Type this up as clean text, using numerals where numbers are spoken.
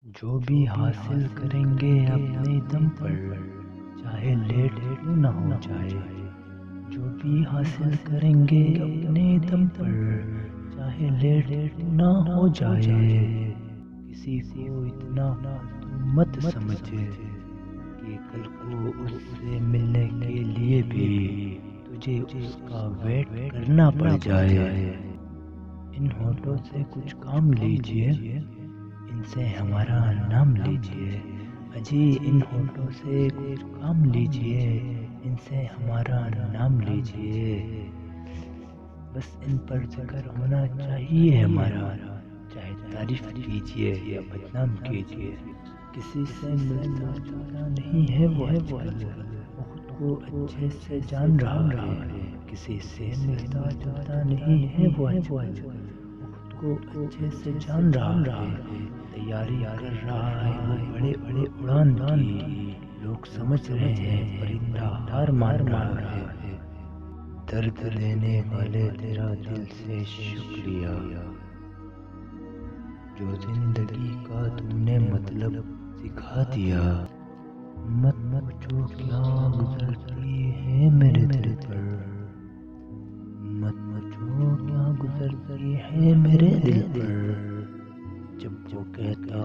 جو بھی حاصل کریں گے اپنے دم پر، چاہے لیٹ کیوں نہ ہو جائے۔ جو بھی حاصل کریں گے اپنے دم پر، چاہے لیٹ کیوں نہ ہو جائے۔ کسی کو اتنا مت سمجھ کہ کل کو اس سے ملنے کے لیے بھی تجھے اس کا ویٹ کرنا پڑ جائے۔ ان ہونٹوں سے کچھ کام لیجئے، ان سے ہمارا نام لیجئے۔ اجی ان ہونٹوں سے کچھ کام لیجئے، ان سے ہمارا نام لیجئے۔ بس ان پر ذکر ہونا چاہیے ہمارا، چاہے تعریف کیجئے یا بدنام کیجئے۔ کسی سے ملتا جلتا نہیں ہے وہ آج کل، وہ خود کو اچھے سے جان رہا ہے۔ کسی سے ملتا جلتا نہیں ہے وہ آج کل، وہ خود کو اچھے سے جان رہا ہے۔ تیاری کر رہا ہے وہ بڑے بڑے اڑان کی، لوگ سمجھ رہے ہیں پرندہ ہار مان رہا ہے۔ درد دینے والے تیرا دل سے شکریہ، جو زندگی کا تو نے مطلب سکھا دیا۔ مت پوچھو کیا گزرتی ہے میرے دل پر، مت پوچھو کیا گزرتی ہے میرے دل پر۔ جب وہ کہتا